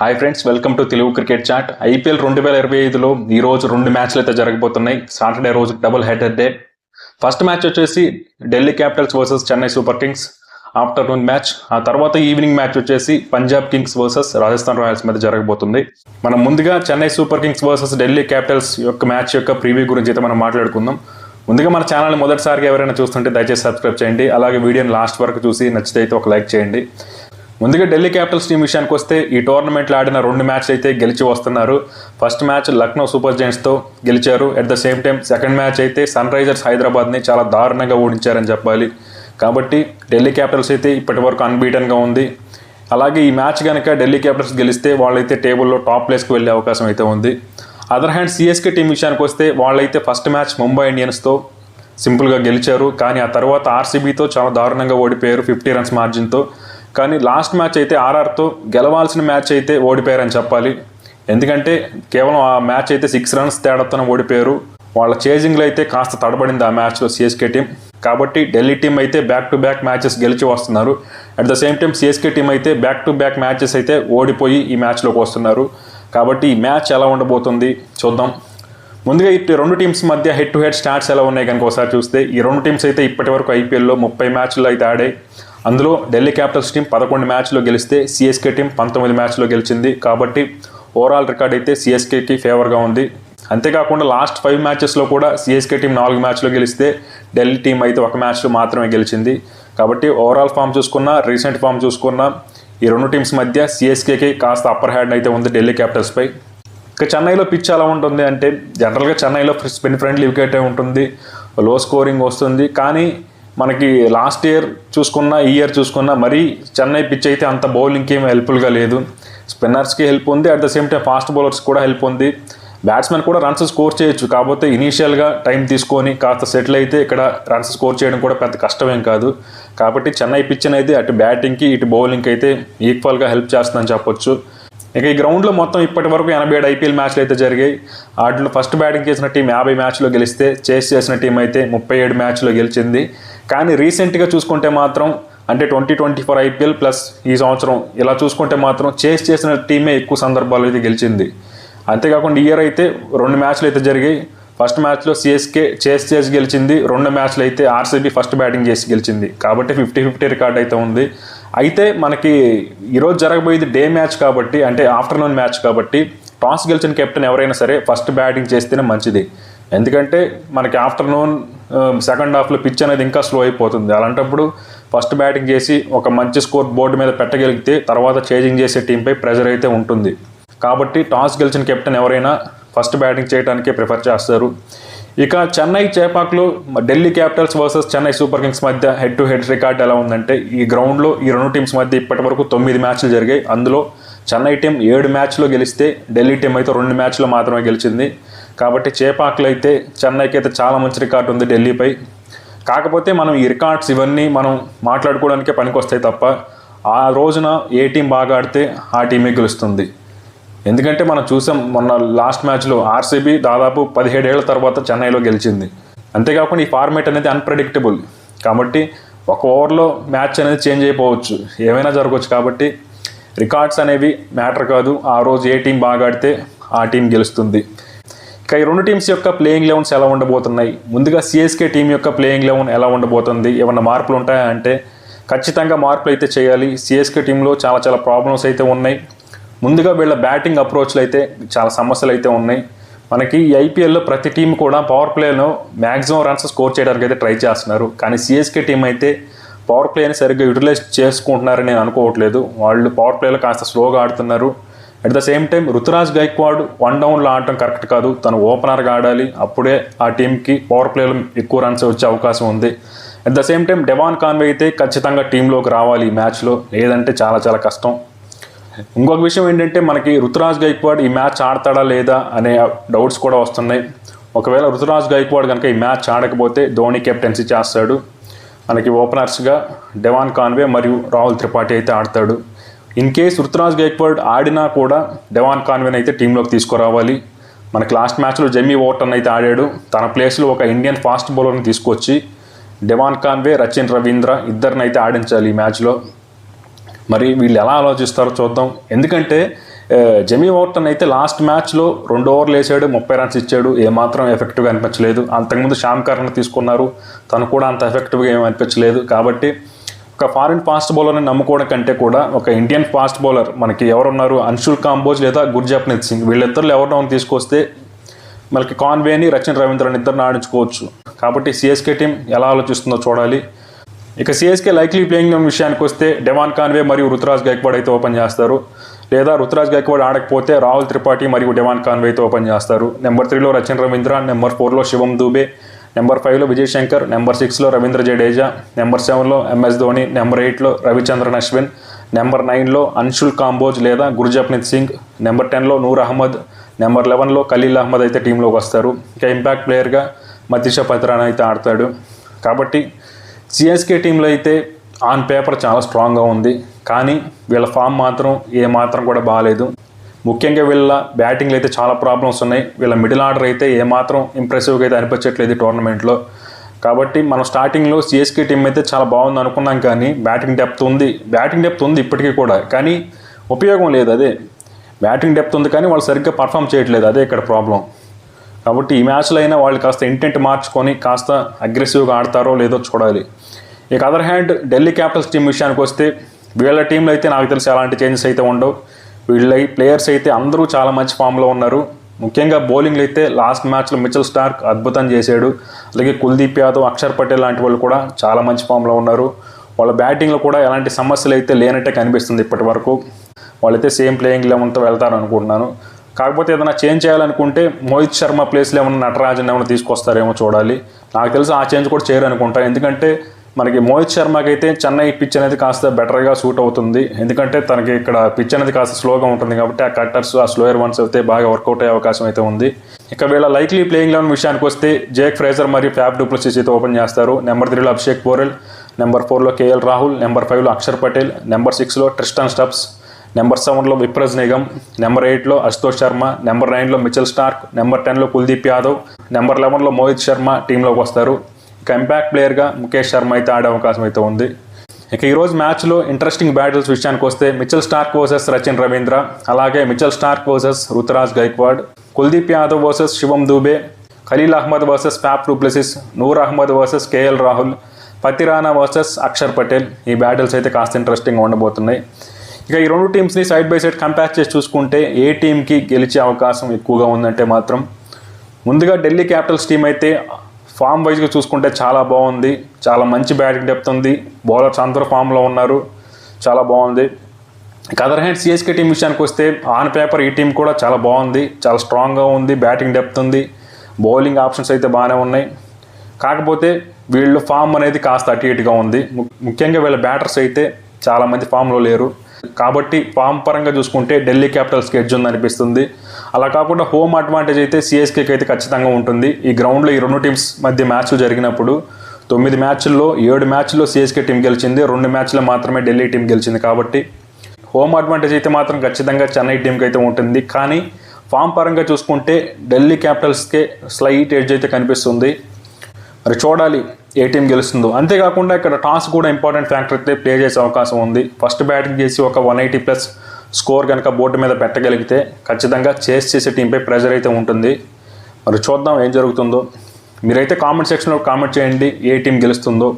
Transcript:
Hi friends, welcome to Telugu cricket chat. IPL 2025లో ఈ రోజు 2 మ్యాచ్లు అయితే జరగబోతున్నాయి. సాటర్డే రోజు double header day. First match వచ్చేసి Delhi Capitals versus Chennai Super Kings afternoon match. ఆ తర్వాత ఈవినింగ్ మ్యాచ్ వచ్చేసి Punjab Kings versus Rajasthan Royals మీద జరగబోతుంది. మనం ముందుగా Chennai Super Kings versus Delhi Capitals యొక్క మ్యాచ్ యొక్క ప్రీవ్యూ గురించి అయితే మనం మాట్లాడుకుందాం. ముందుగా మన ఛానల్ని మొదటిసారిగా ఎవరైనా చూస్తుంటే దయచేసి సబ్స్క్రైబ్ చేయండి. అలాగే వీడియోని లాస్ట్ వరకు చూసి నచ్చితే అయితే ఒక లైక్ చేయండి. ముందుగా ఢిల్లీ క్యాపిటల్స్ టీం విషయానికి వస్తే ఈ టోర్నమెంట్లో ఆడిన 2 మ్యాచ్లు అయితే గెలిచి వస్తున్నారు. ఫస్ట్ మ్యాచ్ లక్నో సూపర్ జైంట్స్తో గెలిచారు. At the same time second match అయితే సన్ రైజర్స్ హైదరాబాద్ని చాలా దారుణంగా ఓడించారని చెప్పాలి. కాబట్టి ఢిల్లీ క్యాపిటల్స్ అయితే ఇప్పటి వరకు అన్బీటన్గా ఉంది. అలాగే ఈ మ్యాచ్ కనుక ఢిల్లీ క్యాపిటల్స్ గెలిస్తే వాళ్ళైతే టేబుల్లో టాప్ ప్లేస్కి వెళ్ళే అవకాశం అయితే ఉంది. అదర్ హ్యాండ్ సిఎస్కే టీం విషయానికి వస్తే వాళ్ళైతే ఫస్ట్ మ్యాచ్ ముంబై ఇండియన్స్తో సింపుల్గా గెలిచారు. కానీ ఆ తర్వాత ఆర్సీబీతో చాలా దారుణంగా ఓడిపోయారు 50 రన్స్ మార్జిన్తో. కానీ లాస్ట్ మ్యాచ్ అయితే ఆర్ఆర్తో గెలవాల్సిన మ్యాచ్ అయితే ఓడిపోయారని చెప్పాలి. ఎందుకంటే కేవలం ఆ మ్యాచ్ అయితే 6 రన్స్ తేడాతో ఓడిపోయారు. వాళ్ళ చేజింగ్లో అయితే కాస్త తడబడింది ఆ మ్యాచ్లో సిఎస్కే టీం. కాబట్టి ఢిల్లీ టీం అయితే బ్యాక్ టు బ్యాక్ మ్యాచెస్ గెలిచి వస్తున్నారు. At the same time CSK team అయితే బ్యాక్ టు బ్యాక్ మ్యాచెస్ అయితే ఓడిపోయి ఈ మ్యాచ్లోకి వస్తున్నారు. కాబట్టి ఈ మ్యాచ్ ఎలా ఉండబోతుంది చూద్దాం. ముందుగా ఈ 2 టీమ్స్ మధ్య హెడ్ టు హెడ్ స్టాట్స్ ఎలా ఉన్నాయి కనుక ఒకసారి చూస్తే ఈ 2 టీమ్స్ అయితే ఇప్పటి వరకు ఐపీఎల్లో 30 మ్యాచ్లు అయితే ఆడాయి. అందులో ఢిల్లీ క్యాపిటల్స్ టీం 11 మ్యాచ్లో గెలిస్తే సిఎస్కే టీం 19 మ్యాచ్లో గెలిచింది. కాబట్టి ఓవరాల్ రికార్డ్ అయితే సిఎస్కేకి ఫేవర్గా ఉంది. అంతేకాకుండా లాస్ట్ 5 మ్యాచెస్లో కూడా సిఎస్కే టీం 4 మ్యాచ్లో గెలిస్తే ఢిల్లీ టీం అయితే 1 మ్యాచ్లో మాత్రమే గెలిచింది. కాబట్టి ఓవరాల్ ఫామ్ చూసుకున్నా రీసెంట్ ఫామ్ చూసుకున్నా ఈ 2 టీమ్స్ మధ్య సిఎస్కేకి కాస్త అప్పర్ హ్యాండ్ అయితే ఉంది ఢిల్లీ క్యాపిటల్స్పై. ఇక చెన్నైలో పిచ్ ఎలా ఉంటుంది అంటే జనరల్గా చెన్నైలో స్పిన్ ఫ్రెండ్లీ వికెట్ ఉంటుంది, లో స్కోరింగ్ వస్తుంది. కానీ మనకి లాస్ట్ ఇయర్ చూసుకున్నా ఈ ఇయర్ చూసుకున్నా మరీ చెన్నై పిచ్ అయితే అంత బౌలింగ్కి ఏమి హెల్ప్ఫుల్గా లేదు. స్పిన్నర్స్కి హెల్ప్ ఉంది, at the same time fast bowlers కూడా హెల్ప్ ఉంది. బ్యాట్స్మెన్ కూడా రన్స్ స్కోర్ చేయొచ్చు, కాకపోతే ఇనీషియల్గా టైం తీసుకొని కాస్త సెటిల్ అయితే ఇక్కడ రన్స్ స్కోర్ చేయడం కూడా పెద్ద కష్టమేం కాదు. కాబట్టి చెన్నై పిచ్ అనేది అటు బ్యాటింగ్కి ఇటు బౌలింగ్కి అయితే ఈక్వల్గా హెల్ప్ చేస్తుందని చెప్పొచ్చు. ఇక ఈ గ్రౌండ్లో మొత్తం ఇప్పటి వరకు 87 ఐపీఎల్ మ్యాచ్లు అయితే జరిగాయి. వాటిలో ఫస్ట్ బ్యాటింగ్ చేసిన టీం 50 మ్యాచ్లో గెలిస్తే చేస్ చేసిన టీం అయితే 37 మ్యాచ్లో గెలిచింది. కానీ రీసెంట్గా చూసుకుంటే మాత్రం అంటే 2024 ఐపీఎల్ ప్లస్ ఈ సంవత్సరం ఇలా చూసుకుంటే మాత్రం చేస్ చేసిన టీమే ఎక్కువ సందర్భాలు అయితే గెలిచింది. అంతేకాకుండా ఈ ఇయర్ అయితే 2 మ్యాచ్లు అయితే జరిగాయి. ఫస్ట్ మ్యాచ్లో సిఎస్కే చేసి గెలిచింది. 2 మ్యాచ్లు అయితే ఆర్సీబీ ఫస్ట్ బ్యాటింగ్ చేసి గెలిచింది. కాబట్టి 50-50 రికార్డ్ అయితే ఉంది. అయితే మనకి ఈరోజు జరగబోయేది డే మ్యాచ్ కాబట్టి అంటే ఆఫ్టర్నూన్ మ్యాచ్ కాబట్టి టాస్ గెలిచిన కెప్టెన్ ఎవరైనా సరే ఫస్ట్ బ్యాటింగ్ చేస్తేనే మంచిది. ఎందుకంటే మనకి ఆఫ్టర్నూన్ సెకండ్ హాఫ్లో పిచ్ అనేది ఇంకా స్లో అయిపోతుంది. అలాంటప్పుడు ఫస్ట్ బ్యాటింగ్ చేసి ఒక మంచి స్కోర్ బోర్డు మీద పెట్టగలిగితే తర్వాత చేజింగ్ చేసే టీంపై ప్రెజర్ అయితే ఉంటుంది. కాబట్టి టాస్ గెలిచిన కెప్టెన్ ఎవరైనా ఫస్ట్ బ్యాటింగ్ చేయడానికే ప్రిఫర్ చేస్తారు. ఇక చెన్నై చేపాక్లో Delhi Capitals versus Chennai Super Kings మధ్య హెడ్ టు హెడ్ రికార్డ్ ఎలా ఉందంటే ఈ గ్రౌండ్లో ఈ 2 టీమ్స్ మధ్య ఇప్పటి వరకు 9 మ్యాచ్లు జరిగాయి. అందులో చెన్నై టీం 7 మ్యాచ్లో గెలిస్తే ఢిల్లీ టీం అయితే 2 మ్యాచ్లో మాత్రమే గెలిచింది. కాబట్టి చేపాక్లో అయితే చెన్నైకి అయితే చాలా మంచి రికార్డు ఉంది ఢిల్లీపై. కాకపోతే మనం ఈ రికార్డ్స్ ఇవన్నీ మనం మాట్లాడుకోవడానికే పనికొస్తాయి తప్ప ఆ రోజున ఏ టీం బాగా ఆడితే ఆ టీమే గెలుస్తుంది. ఎందుకంటే మనం చూసాం మొన్న లాస్ట్ మ్యాచ్లో ఆర్సీబీ దాదాపు 17 ఏళ్ల తర్వాత చెన్నైలో గెలిచింది. అంతేకాకుండా ఈ ఫార్మేట్ అనేది అన్ప్రెడిక్టబుల్. కాబట్టి ఒక ఓవర్లో మ్యాచ్ అనేది చేంజ్ అయిపోవచ్చు, ఏమైనా జరగవచ్చు. కాబట్టి రికార్డ్స్ అనేవి మ్యాటర్ కాదు, ఆ రోజు ఏ టీం బాగా ఆడితే ఆ టీం గెలుస్తుంది. ఇక ఈ 2 టీమ్స్ యొక్క ప్లేయింగ్ లెవెన్స్ ఎలా ఉండబోతున్నాయి. ముందుగా సిఎస్కే టీం యొక్క ప్లేయింగ్ లెవెన్ ఎలా ఉండబోతుంది, ఏమన్నా మార్పులు ఉంటాయా అంటే ఖచ్చితంగా మార్పులు అయితే చేయాలి. సిఎస్కే టీంలో చాలా ప్రాబ్లమ్స్ అయితే ఉన్నాయి. ముందుగా వీళ్ళ బ్యాటింగ్ అప్రోచ్లు అయితే చాలా సమస్యలు అయితే ఉన్నాయి. మనకి ఈ ఐపీఎల్లో ప్రతి టీం కూడా పవర్ ప్లేలో మ్యాక్సిమం రన్స్ స్కోర్ చేయడానికి అయితే ట్రై చేస్తున్నారు. కానీ సిఎస్కే టీం అయితే పవర్ ప్లేని సరిగ్గా యూటిలైజ్ చేసుకుంటున్నారని నేను అనుకోవట్లేదు. వాళ్ళు పవర్ ప్లేలో కాస్త స్లోగా ఆడుతున్నారు. At the same time Ruturaj Gaikwad 1 డౌన్లో ఆడటం కరెక్ట్ కాదు, తను ఓపెనర్గా ఆడాలి. అప్పుడే ఆ టీంకి పవర్ ప్లేలో ఎక్కువ రన్స్ వచ్చే అవకాశం ఉంది. At the same time Devon Conway అయితే ఖచ్చితంగా టీంలోకి రావాలి ఈ మ్యాచ్లో, లేదంటే చాలా కష్టం. ఇంకొక విషయం ఏంటంటే మనకి రుతురాజ్ గైక్వాడ్ ఈ మ్యాచ్ ఆడతాడా లేదా అనే డౌట్స్ కూడా వస్తున్నాయి. ఒకవేళ రుతురాజ్ గైక్వాడ్ కనుక ఈ మ్యాచ్ ఆడకపోతే ధోని కెప్టెన్సీ చేస్తాడు. మనకి ఓపెనర్స్గా డెవాన్ కాన్వే మరియు రాహుల్ త్రిపాఠి అయితే ఆడతాడు. ఇన్ కేస్ రుతురాజ్ గైక్వాడ్ ఆడినా కూడా డెవాన్ కాన్వేని అయితే టీంలోకి తీసుకురావాలి. మనకి లాస్ట్ మ్యాచ్లో జెమ్మీ ఓవర్టన్ అయితే ఆడాడు. తన ప్లేస్లో ఒక ఇండియన్ ఫాస్ట్ బౌలర్ని తీసుకొచ్చి డెవాన్ కాన్వే, రచిన్ రవీంద్ర ఇద్దరిని అయితే ఆడించాలి ఈ మ్యాచ్లో. మరి వీళ్ళు ఎలా ఆలోచిస్తారో చూద్దాం. ఎందుకంటే జెమీ వార్టన్ అయితే లాస్ట్ మ్యాచ్లో 2 ఓవర్లు వేసాడు, 30 రన్స్ ఇచ్చాడు, ఏమాత్రం ఎఫెక్టివ్గా అనిపించలేదు. అంతకుముందు శ్యామ్ కర్న్ తీసుకున్నారు, తను కూడా అంత ఎఫెక్టివ్గా ఏమీ అనిపించలేదు. కాబట్టి ఒక ఫారిన్ ఫాస్ట్ బౌలర్ని నమ్ముకోవడం కంటే కూడా ఒక ఇండియన్ ఫాస్ట్ బౌలర్ మనకి ఎవరున్నారు, అన్షుల్ కాంబోజ్ లేదా గుర్జప్నీత్ సింగ్, వీళ్ళిద్దరు ఎవరినో తీసుకొస్తే మనకి కాన్వేని, రచిన్ రవీంద్రని ఇద్దరిని ఆడించుకోవచ్చు. కాబట్టి సిఎస్కే టీం ఎలా ఆలోచిస్తుందో చూడాలి. ఇక సిఎస్కే లైక్లీ ప్లేయింగ్ విషయానికి వస్తే డెవాన్ కాన్వే మరియు రుతురాజ్ గైక్వాడ్ అయితే ఓపెన్ చేస్తారు. లేదా రుతురాజ్ గైక్వాడ్ ఆడకపోతే రాహుల్ త్రిపాఠి మరియు డెవాన్ కాన్వే అయితే ఓపెన్ చేస్తారు. నెంబర్ 3లో రచిన్ రవీంద్ర, నెంబర్ 4లో శివం దూబే, నెంబర్ 5లో విజయ్ శంకర్, నెంబర్ 6లో రవీంద్ర జడేజా, నెంబర్ 7లో ఎంఎస్ ధోని, నెంబర్ 8లో రవిచంద్రన్ అశ్విన్, నెంబర్ 9లో అన్షుల్ కాంబోజ్ లేదా గుర్జప్నీత్ సింగ్, నెంబర్ 10లో నూర్ అహ్మద్, నెంబర్ 11లో ఖలీల్ అహ్మద్ అయితే టీంలోకి వస్తారు. ఇక ఇంపాక్ట్ ప్లేయర్గా మతీషా పత్రాన్ అయితే ఆడతాడు. కాబట్టి సిఎస్కే టీంలో అయితే ఆన్ పేపర్ చాలా స్ట్రాంగ్గా ఉంది, కానీ వీళ్ళ ఫామ్ మాత్రం ఏమాత్రం కూడా బాగాలేదు. ముఖ్యంగా వీళ్ళ బ్యాటింగ్లో అయితే చాలా ప్రాబ్లమ్స్ ఉన్నాయి. వీళ్ళ మిడిల్ ఆర్డర్ అయితే ఏమాత్రం ఇంప్రెసివ్గా అయితే అనిపించట్లేదు ఈ టోర్నమెంట్లో. కాబట్టి మనం స్టార్టింగ్లో సిఎస్కే టీం అయితే చాలా బాగుంది అనుకున్నాం, కానీ బ్యాటింగ్ డెప్త్ ఉంది ఇప్పటికీ కూడా, కానీ ఉపయోగం లేదు. అదే బ్యాటింగ్ డెప్త్ ఉంది కానీ వాళ్ళు సరిగ్గా పర్ఫామ్ చేయట్లేదు, అదే ఇక్కడ ప్రాబ్లం. కాబట్టి ఈ మ్యాచ్లో అయినా వాళ్ళు కాస్త ఇంటెంట్ మార్చుకొని కాస్త అగ్రెసివ్గా ఆడతారో లేదో చూడాలి. ఇక other hand Delhi Capitals team విషయానికి వస్తే వీళ్ళ టీంలో అయితే నాకు తెలిసి అలాంటి చేంజెస్ అయితే ఉండవు. వీళ్ళ ప్లేయర్స్ అయితే అందరూ చాలా మంచి ఫామ్లో ఉన్నారు. ముఖ్యంగా బౌలింగ్లో అయితే లాస్ట్ మ్యాచ్లో మిచెల్ స్టార్క్ అద్భుతం చేశాడు. అలాగే కుల్దీప్ యాదవ్, అక్షర్ పటేల్ లాంటి వాళ్ళు కూడా చాలా మంచి ఫామ్లో ఉన్నారు. వాళ్ళ బ్యాటింగ్లో కూడా ఎలాంటి సమస్యలు అయితే లేనట్టే కనిపిస్తుంది ఇప్పటి వరకు. వాళ్ళైతే సేమ్ ప్లేయింగ్ లెవెన్తో వెళ్తారు అనుకుంటున్నాను. కాకపోతే ఏదైనా చేంజ్ చేయాలనుకుంటే మోహిత్ శర్మ ప్లేస్లో ఏమన్నా నటరాజన్ ఏమైనా తీసుకొస్తారేమో చూడాలి. నాకు తెలిసి ఆ చేంజ్ కూడా చేయరు అనుకుంటా. ఎందుకంటే మనకి మోహిత్ శర్మకి అయితే చెన్నై పిచ్ అనేది కాస్త బెటర్గా సూట్ అవుతుంది. ఎందుకంటే తనకి ఇక్కడ పిచ్ అనేది కాస్త స్లోగా ఉంటుంది కాబట్టి ఆ కట్టర్స్, ఆ స్లోయర్ వన్స్ అయితే బాగా వర్కౌట్ అయ్యే అవకాశం అయితే ఉంది. ఇక వీళ్ళ లైక్లీ ప్లేయింగ్ లెవెన్ విషయానికి వస్తే జేక్ ఫ్రేజర్ మరియు ఫ్యాఫ్ డు ప్లెసిస్ అయితే ఓపెన్ చేస్తారు. నెంబర్ 3లో అభిషేక్ పోరెల్, నెంబర్ 4లో కేఎల్ రాహుల్, నెంబర్ 5లో అక్షర్ పటేల్, నెంబర్ 6లో ట్రిస్టన్ స్టబ్స్, నెంబర్ 7లో విప్రజ్ నిగమ్, నెంబర్ 8లో అశుతోష్ శర్మ, నెంబర్ 9లో మిచెల్ స్టార్క్, నెంబర్ 10లో కుల్దీప్ యాదవ్, నెంబర్ 11లో మోహిత్ శర్మ టీంలోకి వస్తారు. ఇక ఇంపాక్ట్ ప్లేయర్గా ముఖేష్ శర్మ అయితే ఆడే అవకాశం అయితే ఉంది. ఇక ఈరోజు మ్యాచ్లో ఇంట్రెస్టింగ్ బ్యాటిల్స్ విషయానికి వస్తే Mitchell Starc versus Rachin Ravindra, అలాగే Mitchell Starc versus Ruturaj Gaikwad, Kuldeep Yadav versus Shivam Dube, Khaleel Ahmed versus Faf du Plessis, Noor Ahmad versus KL Rahul, Pathirana versus Axar Patel. ఈ బ్యాటిల్స్ అయితే కాస్త ఇంట్రెస్టింగ్గా ఉండబోతున్నాయి. ఇక ఈ రెండు టీమ్స్ని సైడ్ బై సైడ్ కంపేర్ చేసి చూసుకుంటే ఏ టీంకి గెలిచే అవకాశం ఎక్కువగా ఉందంటే మాత్రం ముందుగా ఢిల్లీ క్యాపిటల్స్ టీం అయితే ఫామ్ వైజ్గా చూసుకుంటే చాలా బాగుంది. చాలా మంచి బ్యాటింగ్ డెప్త్ ఉంది. బౌలర్స్ అందరూ ఫామ్లో ఉన్నారు, చాలా బాగుంది. ఇక అదర్ హ్యాండ్ సిఎస్కే టీం విషయానికి వస్తే ఆన్ పేపర్ ఈ టీం కూడా చాలా బాగుంది, చాలా స్ట్రాంగ్గా ఉంది, బ్యాటింగ్ డెప్త్ ఉంది, బౌలింగ్ ఆప్షన్స్ అయితే బాగానే ఉన్నాయి. కాకపోతే వీళ్ళు ఫామ్ అనేది కాస్త అటు ఇటుగా ఉంది. ముఖ్యంగా వీళ్ళ బ్యాటర్స్ అయితే చాలామంది ఫామ్లో లేరు. కాబట్టి ఫామ్ పరంగా చూసుకుంటే ఢిల్లీ క్యాపిటల్స్కి ఎడ్జ్ ఉందనిపిస్తుంది. అలా కాకుండా హోమ్ అడ్వాంటేజ్ అయితే సిఎస్కేకి అయితే ఖచ్చితంగా ఉంటుంది. ఈ గ్రౌండ్లో ఈ రెండు టీమ్స్ మధ్య మ్యాచ్లు జరిగినప్పుడు 9 మ్యాచ్ల్లో 7 మ్యాచ్ల్లో సిఎస్కే టీం గెలిచింది, 2 మ్యాచ్లో మాత్రమే ఢిల్లీ టీం గెలిచింది. కాబట్టి హోమ్ అడ్వాంటేజ్ అయితే మాత్రం ఖచ్చితంగా చెన్నై టీంకి అయితే ఉంటుంది. కానీ ఫామ్ పరంగా చూసుకుంటే ఢిల్లీ క్యాపిటల్స్కే స్లైట్ ఎడ్జ్ అయితే కనిపిస్తుంది. మరి చూడాలి ఏ టీం గెలుస్తుందో. అంతేకాకుండా ఇక్కడ టాస్ కూడా ఇంపార్టెంట్ ఫ్యాక్టర్ అయితే ప్లే చేసే అవకాశం ఉంది. ఫస్ట్ బ్యాటింగ్ చేసి ఒక 180+ స్కోర్ కనుక బోర్డు మీద పెట్టగలిగితే ఖచ్చితంగా చేస్ చేసే టీంపై ప్రెజర్ అయితే ఉంటుంది. మరి చూద్దాం ఏం జరుగుతుందో. మీరైతే కామెంట్ సెక్షన్లో కామెంట్ చేయండి ఏ టీం గెలుస్తుందో.